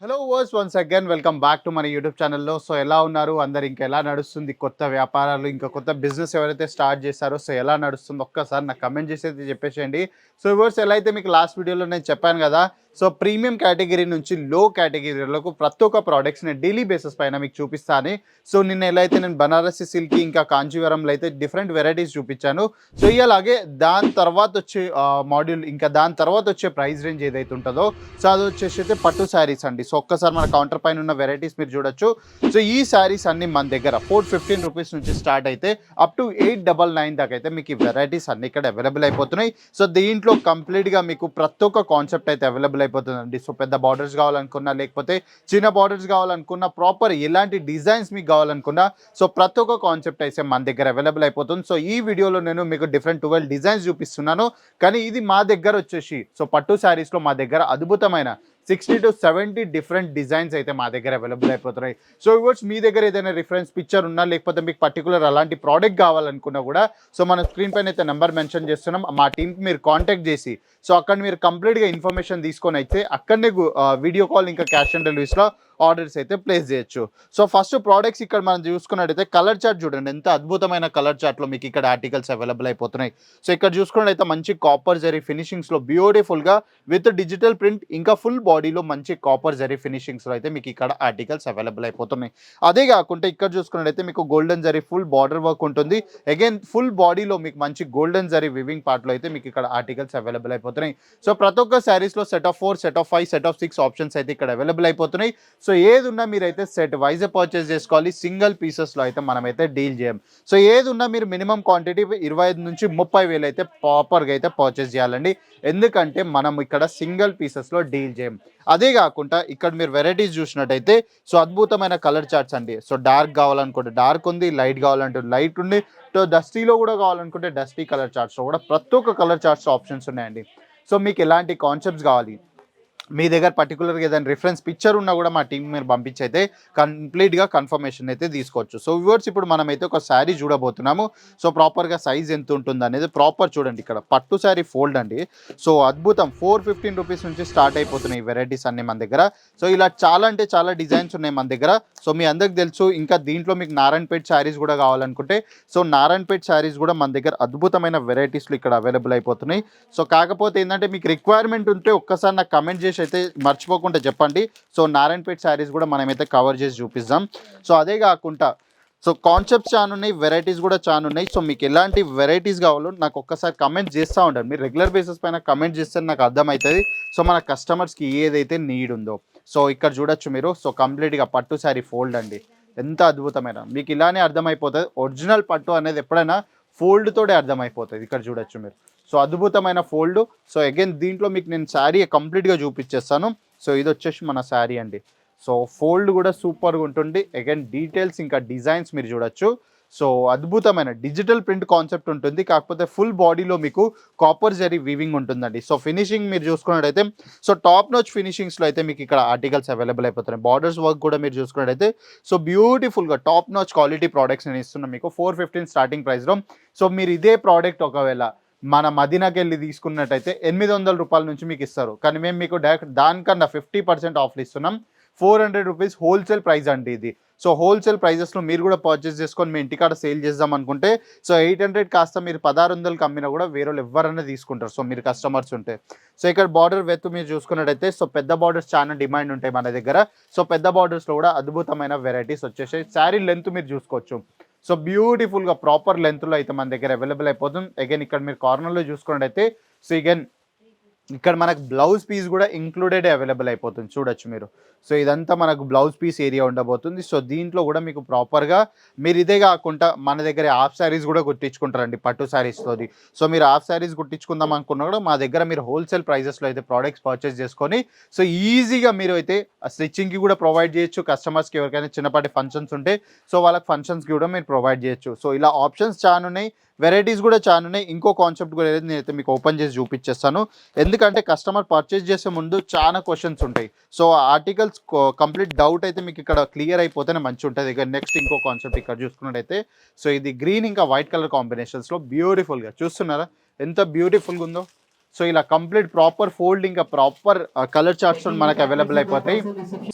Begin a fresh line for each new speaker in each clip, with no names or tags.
Hello వర్స్ once again welcome back to మన YouTube ఛానల్లో. సో ఎలా ఉన్నారు అందరు? ఇంకా ఎలా నడుస్తుంది కొత్త వ్యాపారాలు, ఇంకా కొత్త బిజినెస్ ఎవరైతే స్టార్ట్ చేశారో సో ఎలా నడుస్తుందో ఒక్కసారి నాకు కమెంట్ చేసి అయితే చెప్పేసేయండి. సో వర్స్ ఎలా అయితే మీకు లాస్ట్ వీడియోలో నేను చెప్పాను కదా, సో ప్రీమియం కేటగిరీ నుంచి లో కేటగిరీలకు ప్రతి ఒక్క ప్రోడక్ట్స్ నేను డైలీ బేసిస్ పైన మీకు చూపిస్తాను. సో నిన్న ఎలా అయితే నేను బనారసి సిల్క్ ఇంకా కాంచీవరంలో అయితే డిఫరెంట్ వెరైటీస్ చూపించాను. సో అలాగే దాని తర్వాత వచ్చే మాడ్యూల్, ఇంకా దాని తర్వాత వచ్చే ప్రైస్ రేంజ్ ఏదైతే ఉంటుందో సో అది వచ్చేసి అయితే పట్టు శారీస్ అండి. సో ఒక్కసారి మన కౌంటర్ పైన ఉన్న వెరైటీస్ మీరు చూడొచ్చు. సో ఈ శారీస్ అన్ని మన దగ్గర 415 రూపీస్ నుంచి స్టార్ట్ అయితే అప్ టు 899 దాకా అయితే మీకు ఈ వెరైటీస్ అన్ని ఇక్కడ అవైలబుల్ అయిపోతున్నాయి. సో దీంట్లో కంప్లీట్గా మీకు ప్రతి ఒక్క కాన్సెప్ట్ అయితే అవైలబుల్ అయిపోతుందండి. సో పెద్ద బార్డర్స్ కావాలనుకున్నా, లేకపోతే చిన్న బార్డర్స్ కావాలనుకున్నా, ప్రాపర్ ఎలాంటి డిజైన్స్ మీకు కావాలనుకున్నా, సో ప్రతి ఒక్క కాన్సెప్ట్ అయితే మన దగ్గర అవైలబుల్ అయిపోతుంది. సో ఈ వీడియోలో నేను మీకు డిఫరెంట్ 12 డిజైన్స్ చూపిస్తున్నాను. కానీ ఇది మా దగ్గర వచ్చేసి సో పట్టు శారీస్లో మా దగ్గర అద్భుతమైన 60 to 70 డిఫరెంట్ డిజైన్స్ అయితే మా దగ్గర అవైలబుల్ అయిపోతున్నాయి. సో ఇవర్స్ మీ దగ్గర ఏదైనా రిఫరెన్స్ పిక్చర్ ఉన్నా, లేకపోతే మీకు పర్టికులర్ అలాంటి ప్రోడక్ట్ కావాలనుకున్నా కూడా సో మన స్క్రీన్ పైన అయితే నెంబర్ మెన్షన్ చేస్తున్నాం. మా టీంకి మీరు కాంటాక్ట్ చేసి సో అక్కడ మీరు కంప్లీట్గా ఇన్ఫర్మేషన్ తీసుకొని అయితే అక్కడనే వీడియో కాల్ ఇంకా క్యాష్ ఆన్ డెలివరీస్లో ఆర్డర్స్ అయితే ప్లేస్ చేయొచ్చు. సో ఫస్ట్ ప్రోడక్ట్స్ ఇక్కడ మనం చూసుకున్నట్టయితే కలర్ చార్ట్ చూడండి, ఎంత అద్భుతమైన కలర్ చార్ట్లో మీకు ఇక్కడ ఆర్టికల్స్ అవైలబుల్ అయిపోతున్నాయి. సో ఇక్కడ చూసుకున్నట్టయితే మంచి కాపర్ జరీ ఫినిషింగ్స్లో బ్యూటిఫుల్గా విత్ డిజిటల్ ప్రింట్ ఇంకా ఫుల్ బాడీలో మంచి కాపర్ జరీ ఫినిషింగ్స్లో అయితే మీకు ఇక్కడ ఆర్టికల్స్ అవైలబుల్ అయిపోతున్నాయి. అదే కాకుండా ఇక్కడ చూసుకున్నట్టయితే మీకు golden zari full border work ఉంటుంది. అగైన్ ఫుల్ బాడీలో మీకు మంచి గోల్డెన్ జరీ వివింగ్ పార్ట్లో అయితే మీకు ఇక్కడ ఆర్టికల్స్ అవైలబుల్ అయిపోతున్నాయి. సో ప్రతి ఒక్క శారీస్లో set of 4, set of 5, set of 6 options అయితే ఇక్కడ అవైలబుల్ అయిపోతున్నాయి. సో ఏది ఉన్నా మీరైతే సెట్ వైజ్ పర్చేస్ చేసుకోవాలి, సింగిల్ పీసెస్లో అయితే మనమైతే డీల్ చేయం. సో ఏది ఉన్నా మీరు మినిమం క్వాంటిటీ 25 నుంచి 30 వేలు అయితే ప్రాపర్గా అయితే పర్చేస్ చేయాలండి. ఎందుకంటే మనం ఇక్కడ సింగిల్ పీసెస్లో డీల్ చేయం. అదే కాకుండా ఇక్కడ మీరు వెరైటీస్ చూసినట్టయితే సో అద్భుతమైన కలర్ చార్ట్స్ అండి. సో డార్క్ కావాలనుకుంటే డార్క్ ఉంది, లైట్ కావాలంటే లైట్ ఉంది, సో డస్టీలో కూడా కావాలనుకుంటే డస్టీ కలర్ చార్ట్స్లో కూడా ప్రతి ఒక్క కలర్ చార్ట్స్ ఆప్షన్స్ ఉన్నాయండి. సో మీకు ఎలాంటి కాన్సెప్ట్స్ కావాలి, మీ దగ్గర పర్టికులర్గా ఏదైనా రిఫరెన్స్ పిక్చర్ ఉన్నా కూడా మా టీం మీరు పంపించి అయితే కంప్లీట్గా కన్ఫర్మేషన్ అయితే తీసుకోవచ్చు. సో వ్యూవర్స్ ఇప్పుడు మనమైతే ఒక శారీ చూడబోతున్నాము. సో ప్రాపర్గా సైజ్ ఎంత ఉంటుంది అనేది ప్రాపర్ చూడండి. ఇక్కడ పట్టు శారీ ఫోల్డ్ అండి. సో అద్భుతం 415 రూపీస్ నుంచి స్టార్ట్ అయిపోతున్నాయి ఈ వెరైటీస్ అన్నీ మన దగ్గర. సో ఇలా చాలా అంటే చాలా డిజైన్స్ ఉన్నాయి మన దగ్గర. సో మీ అందరికి తెలుసు, ఇంకా దీంట్లో మీకు నారాయణపేట్ శారీస్ కూడా కావాలనుకుంటే సో నారాయణపేట్ శారీస్ కూడా మన దగ్గర అద్భుతమైన వెరైటీస్లు ఇక్కడ అవైలబుల్ అయిపోతున్నాయి. సో కాకపోతే ఏంటంటే మీకు రిక్వైర్మెంట్ ఉంటే ఒక్కసారి నాకు కమెంట్ చేసి అయితే మర్చిపోకుండా చెప్పండి. సో నారాయణపేట్ శారీస్ కూడా మనమైతే కవర్ చేసి చూపిస్తాం. సో అదే కాకుండా సో కాన్సెప్ట్స్ చాలా ఉన్నాయి, వెరైటీస్ కూడా చాలా ఉన్నాయి. సో మీకు ఎలాంటి వెరైటీస్ కావాలో నాకు ఒక్కసారి కమెంట్ చేస్తూ ఉంటారు. మీరు రెగ్యులర్ బేసిస్ పైన కమెంట్ చేస్తే నాకు అర్థమవుతుంది సో మన కస్టమర్స్కి ఏదైతే నీడ్ ఉందో. సో ఇక్కడ చూడొచ్చు మీరు. సో కంప్లీట్గా పట్టు శారీ ఫోల్డ్ అండి, ఎంత అద్భుతమైన, మీకు ఇలానే అర్థమైపోతుంది. ఒరిజినల్ పట్టు అనేది ఎప్పుడైనా ఫోల్డ్ తోడే అర్థమైపోతుంది. ఇక్కడ చూడొచ్చు మీరు. సో అద్భుతమైన ఫోల్డ్. సో అగైన్ దీంట్లో మీకు నేను శారీ కంప్లీట్గా చూపించేస్తాను. సో ఇది వచ్చేసి మన శారీ అండి. సో ఫోల్డ్ కూడా సూపర్గా ఉంటుంది. అగైన్ డీటెయిల్స్ ఇంకా డిజైన్స్ మీరు చూడొచ్చు. సో అద్భుతమైన డిజిటల్ ప్రింట్ కాన్సెప్ట్ ఉంటుంది, కాకపోతే ఫుల్ బాడీలో మీకు కాపర్ జరీ వీవింగ్ ఉంటుందండి. సో ఫినిషింగ్ మీరు చూసుకున్నట్టయితే సో టాప్ నోచ్ ఫినిషింగ్స్లో అయితే మీకు ఇక్కడ ఆర్టికల్స్ అవైలబుల్ అయిపోతున్నాయి. బార్డర్స్ వర్క్ కూడా మీరు చూసుకున్నట్టయితే సో బ్యూటిఫుల్గా టాప్ నోచ్ క్వాలిటీ ప్రోడక్ట్స్ నేను ఇస్తున్నాను మీకు 415 స్టార్టింగ్ ప్రైస్లో. సో మీరు ఇదే ప్రోడక్ట్ ఒకవేళ మన మదీనాకి వెళ్ళి తీసుకున్నట్టయితే 800 రూపాయల నుంచి మీకు ఇస్తారు. కానీ మేము మీకు డైరెక్ట్ దానికన్నా 50% ఆఫ్లు ఇస్తున్నాం. 400 రూపీస్ హోల్సేల్ ప్రైస్ అండి ఇది. సో హోల్సేల్ ప్రైజెస్లో మీరు కూడా పర్చేస్ చేసుకొని మీ ఇంటికాడ సేల్ చేద్దాం అనుకుంటే సో 800 కాస్త మీరు 1600కి అమ్మినా కూడా వేరే వాళ్ళు ఎవరైనా తీసుకుంటారు. సో మీరు కస్టమర్స్ ఉంటే. సో ఇక్కడ బార్డర్ వెత్ మీరు చూసుకున్నట్టయితే సో పెద్ద బార్డర్స్ చాలా డిమాండ్ ఉంటాయి మన దగ్గర. సో పెద్ద బార్డర్స్లో కూడా అద్భుతమైన వెరైటీస్ వచ్చేసాయి. శారీ లెంత్ మీరు చూసుకోవచ్చు. సో బ్యూటిఫుల్గా ప్రాపర్ లెంత్లో అయితే మన దగ్గర అవైలబుల్ అయిపోతుంది. అగైన్ ఇక్కడ మీరు కార్నర్లో చూసుకున్నట్టయితే సో అగైన్ ఇక్కడ మనకు బ్లౌజ్ పీస్ కూడా ఇంక్లూడెడ్ అవైలబుల్ అయిపోతుంది. చూడొచ్చు మీరు. సో ఇదంతా మనకు బ్లౌజ్ పీస్ ఏరియా ఉండబోతుంది. సో దీంట్లో కూడా మీకు ప్రాపర్గా మీరు ఇదే కాకుండా మన దగ్గర హాఫ్ శారీస్ కూడా కుట్టించుకుంటారండి పట్టు శారీస్తోది. సో మీరు హాఫ్ శారీస్ కుట్టించుకుందాం అనుకున్నా కూడా మా దగ్గర మీరు హోల్సేల్ ప్రైజెస్లో అయితే ప్రోడక్ట్స్ పర్చేస్ చేసుకొని సో ఈజీగా మీరు అయితే స్టిచ్చింగ్కి కూడా ప్రొవైడ్ చేయొచ్చు. కస్టమర్స్కి ఎవరికైనా చిన్నపాటి ఫంక్షన్స్ ఉంటే సో వాళ్ళకి ఫంక్షన్స్కి కూడా మీరు ప్రొవైడ్ చేయొచ్చు. సో ఇలా ఆప్షన్స్ చాలా ఉన్నాయి, వెరైటీస్ కూడా చాలా ఉన్నాయి. ఇంకో కాన్సెప్ట్ కూడా ఏదైతే నేనైతే మీకు ఓపెన్ చేసి చూపించేస్తాను. ఎందుకంటే కస్టమర్ పర్చేస్ చేసే ముందు చాలా క్వశ్చన్స్ ఉంటాయి. సో ఆర్టికల్స్ కంప్లీట్ డౌట్ అయితే మీకు ఇక్కడ క్లియర్ అయిపోతేనే మంచిగా ఉంటుంది. ఇక నెక్స్ట్ ఇంకో కాన్సెప్ట్ ఇక్కడ చూసుకున్నట్టయితే సో ఇది గ్రీన్ ఇంకా వైట్ కలర్ కాంబినేషన్స్లో బ్యూటిఫుల్గా చూస్తున్నారా ఎంత బ్యూటిఫుల్గా ఉందో. సో ఇలా కంప్లీట్ ప్రాపర్ ఫోల్డ్ ఇంకా ప్రాపర్ కలర్ చార్ట్స్ మనకు అవైలబుల్ అయిపోతాయి.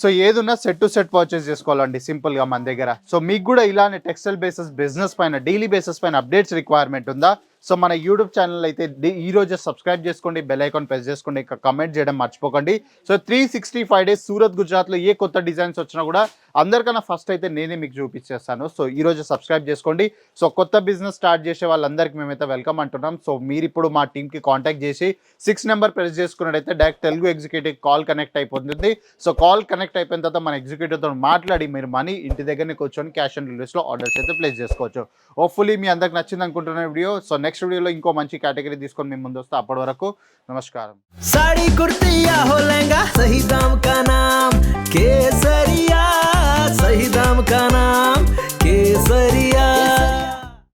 సో ఏదున్నా సెట్ టు సెట్ పర్చేస్ చేసుకోవాలండి సింపుల్ గా మన దగ్గర. సో మీకు కూడా ఇలానే టెక్స్టైల్ బేసిస్ బిజినెస్ పైన డైలీ బేసిస్ పైన అప్డేట్స్ రిక్వైర్మెంట్ ఉందా? సో మన యూట్యూబ్ ఛానల్ అయితే ఈ రోజు సబ్స్క్రైబ్ చేసుకోండి, బెల్ ఐకాన్ ప్రెస్ చేసుకోండి, ఇంకా కమెంట్ చేయడం మర్చిపోకండి. సో 365 డేస్ సూరత్ గుజరాత్లో ఏ కొత్త డిజైన్స్ వచ్చినా కూడా అందరికన్నా ఫస్ట్ అయితే నేనే మీకు చూపించేస్తాను. సో ఈ రోజు సబ్స్క్రైబ్ చేసుకోండి. సో కొత్త బిజినెస్ స్టార్ట్ చేసే వాళ్ళందరికీ మేమైతే వెల్కమ్ అంటున్నాం. సో మీరు ఇప్పుడు మా టీంకి కాంటాక్ట్ చేసి 6 నెంబర్ ప్రెస్ చేసుకున్నట్టయితే direct Telugu executive call connect అయిపోతుంది. సో కాల్ కనెక్ట్ అయిపోయిన తర్వాత మన ఎగ్జిక్యూటివ్తో మాట్లాడి మీరు మనీ ఇంటి దగ్గరనే కూర్చొని క్యాష్ ఆన్ డెలివరీస్లో ఆర్డర్స్ అయితే ప్లేస్ చేసుకోవచ్చు. హోప్ఫుల్లీ మీ అందరికి నచ్చింది అనుకుంటున్న వీడియో. సో నెక్స్ట్ వీడియోలో ఇంకో మంచి కేటగిరీ తీసుకొని మేము ముందు వస్తే అప్పటి వరకు నమస్కారం.
साड़ी कुर्ती या हो लहंगा सही दाम का नाम केसरिया, सही दाम का नाम केसरिया.